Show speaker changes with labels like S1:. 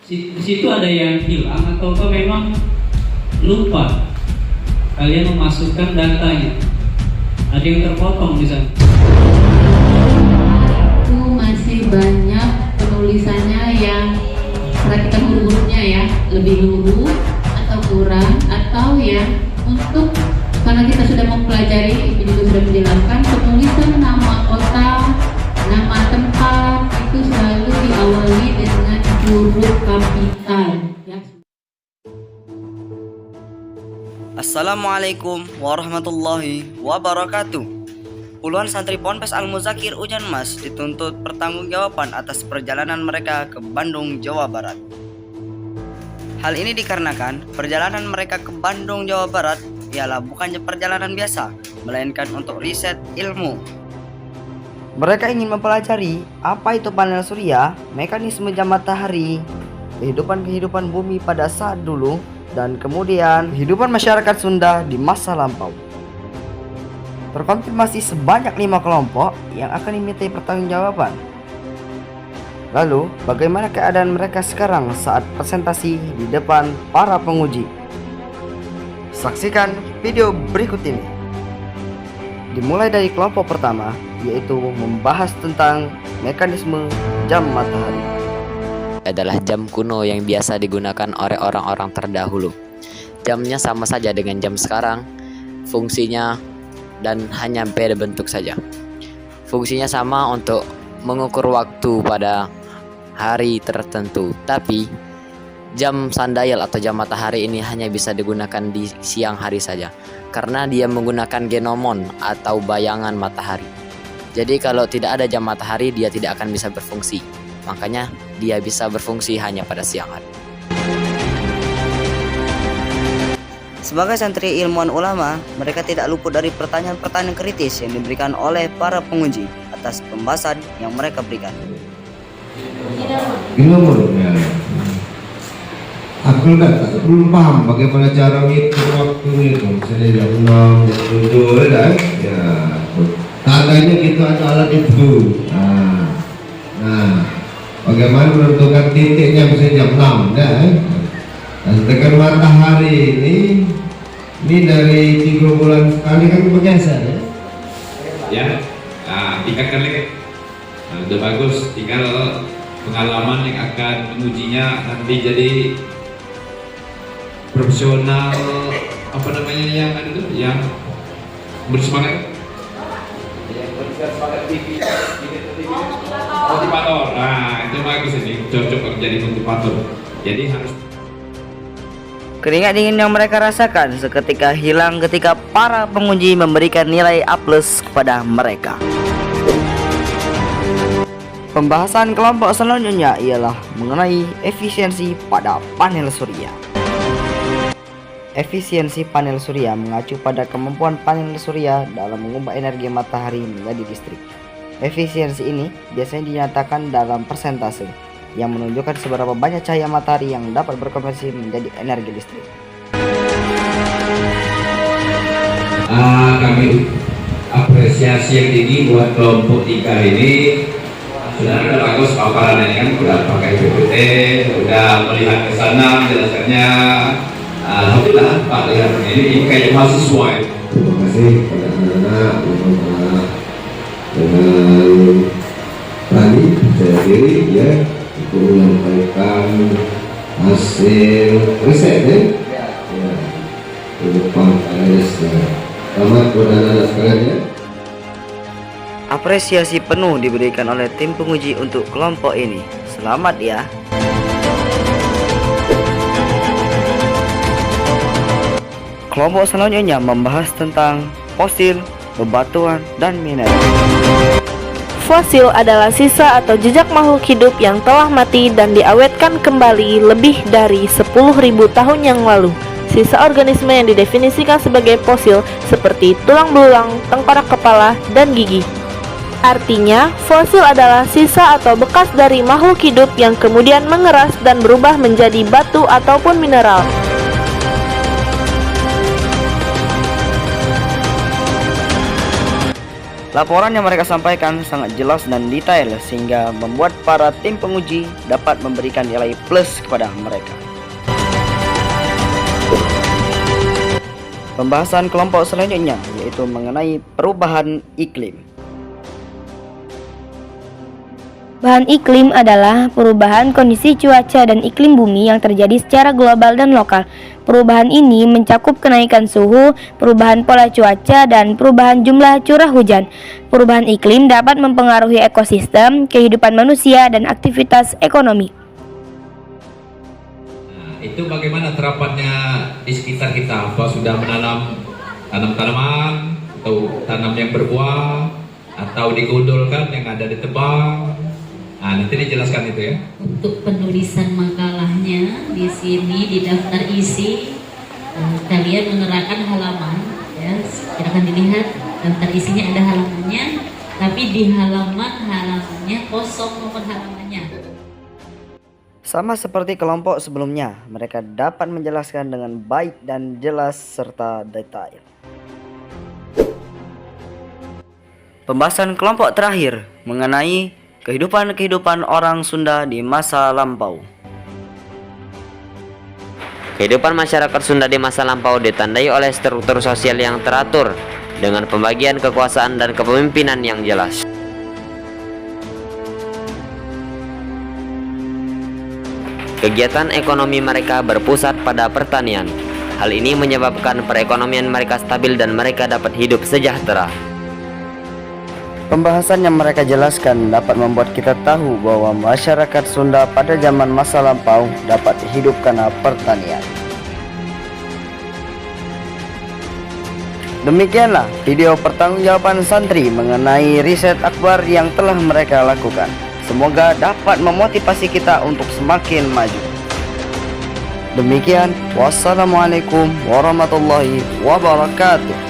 S1: Di situ ada yang hilang atau memang lupa kalian memasukkan datanya? Ada yang terpotong di sana.
S2: Itu masih banyak penulisannya yang perhatikan huruf-hurufnya ya, lebih lurus atau kurang, atau ya untuk karena kita sudah mempelajari, Ibu juga sudah menjelaskan penulisan nama kota, nama tempat itu selalu diawali dengan huruf kapital ya.
S3: Assalamualaikum warahmatullahi wabarakatuh. Puluhan santri Ponpes Al-Muzakir Ujan Mas dituntut pertanggungjawaban atas perjalanan mereka ke Bandung, Jawa Barat. Hal ini dikarenakan perjalanan mereka ke Bandung, Jawa Barat ialah bukannya perjalanan biasa, melainkan untuk riset ilmu. Mereka ingin mempelajari apa itu panel surya, mekanisme jam matahari, kehidupan bumi pada saat dulu, dan kemudian kehidupan masyarakat Sunda di masa lampau. Terkonfirmasi sebanyak 5 kelompok yang akan dimintai pertanggungjawaban. Lalu, bagaimana keadaan mereka sekarang saat presentasi di depan para penguji? Saksikan video berikut ini. Dimulai dari kelompok pertama, yaitu membahas tentang mekanisme jam matahari.
S4: Adalah jam kuno yang biasa digunakan oleh orang-orang terdahulu. Jamnya sama saja dengan jam sekarang, fungsinya dan hanya beda bentuk saja. Fungsinya sama untuk mengukur waktu pada hari tertentu, tapi jam sundial atau jam matahari ini hanya bisa digunakan di siang hari saja, karena dia menggunakan genomon atau bayangan matahari. Jadi kalau tidak ada jam matahari, dia tidak akan bisa berfungsi. Makanya dia bisa berfungsi hanya pada siang hari.
S3: Sebagai santri ilmuwan ulama, mereka tidak luput dari pertanyaan-pertanyaan kritis yang diberikan oleh para penguji atas pembahasan yang mereka berikan.
S5: Genomon ya. Aku belum paham bagaimana cara menghitung waktu itu. Misalnya jam 6, jam 7 kan? Ya. Tandanya kita ada alat itu. Nah, bagaimana menentukan titiknya misalnya jam 6 kan? Dan tekan matahari ini dari 3 bulan sekali kan bergeser ya?
S6: Ya, nah, 3 kali udah bagus, tinggal pengalaman yang akan mengujinya nanti jadi profesional apa namanya yang ada itu yang bersemangat motivator. Nah itu bagus, ini cocok jadi motivator. Jadi harus
S3: Keringat dingin yang mereka rasakan seketika hilang ketika para penguji memberikan nilai A+ kepada mereka. Pembahasan kelompok selanjutnya ialah mengenai efisiensi pada panel surya. Efisiensi panel surya mengacu pada kemampuan panel surya dalam mengubah energi matahari menjadi listrik. Efisiensi ini biasanya dinyatakan dalam persentase yang menunjukkan seberapa banyak cahaya matahari yang dapat berkonversi menjadi energi listrik.
S6: Kami apresiasi yang tinggi buat kelompok 3 ini. Sebenarnya udah bagus paparan ini kan, udah pakai PPT, udah melihat ke sana menjelaskannya. Alhamdulillah Pak, lihat ini kayak mahasiswa ya.
S5: Terima kasih kepada anak-anak dengan berani percaya diri ya untuk menyampaikan hasil riset ya di depan KS ya. Selamat kepada anak-anak sekalian ya.
S3: Apresiasi penuh diberikan oleh tim penguji untuk kelompok ini. Selamat ya. Kelompok selanjutnya membahas tentang fosil, bebatuan, dan mineral.
S7: Fosil adalah sisa atau jejak makhluk hidup yang telah mati dan diawetkan kembali lebih dari 10.000 tahun yang lalu. Sisa organisme yang didefinisikan sebagai fosil seperti tulang belulang, tengkorak kepala, dan gigi. Artinya, fosil adalah sisa atau bekas dari makhluk hidup yang kemudian mengeras dan berubah menjadi batu ataupun mineral.
S3: Laporan yang mereka sampaikan sangat jelas dan detail sehingga membuat para tim penguji dapat memberikan nilai plus kepada mereka. Pembahasan kelompok selanjutnya yaitu mengenai perubahan iklim.
S8: Perubahan iklim adalah perubahan kondisi cuaca dan iklim bumi yang terjadi secara global dan lokal. Perubahan ini mencakup kenaikan suhu, perubahan pola cuaca, dan perubahan jumlah curah hujan. Perubahan iklim dapat mempengaruhi ekosistem, kehidupan manusia, dan aktivitas ekonomi.
S6: Itu bagaimana terapannya di sekitar kita? Apa sudah menanam tanaman atau tanam yang berbuah atau digondolkan yang ada di tebang? Nah, nanti dijelaskan itu ya.
S2: Untuk penulisan makalahnya di sini di daftar isi kalian menerangkan halaman ya. Silahkan dilihat daftar isinya ada halamannya, tapi di halamannya kosong nomor halamannya.
S3: Sama seperti kelompok sebelumnya, mereka dapat menjelaskan dengan baik dan jelas serta detail. Pembahasan kelompok terakhir mengenai kehidupan orang Sunda di masa lampau.
S4: Kehidupan masyarakat Sunda di masa lampau ditandai oleh struktur sosial yang teratur dengan pembagian kekuasaan dan kepemimpinan yang jelas. Kegiatan ekonomi mereka berpusat pada pertanian. Hal ini menyebabkan perekonomian mereka stabil dan mereka dapat hidup sejahtera.
S3: Pembahasan yang mereka jelaskan dapat membuat kita tahu bahwa masyarakat Sunda pada zaman masa lampau dapat hidup karena pertanian. Demikianlah video pertanggungjawaban santri mengenai riset akbar yang telah mereka lakukan. Semoga dapat memotivasi kita untuk semakin maju. Demikian, wassalamualaikum warahmatullahi wabarakatuh.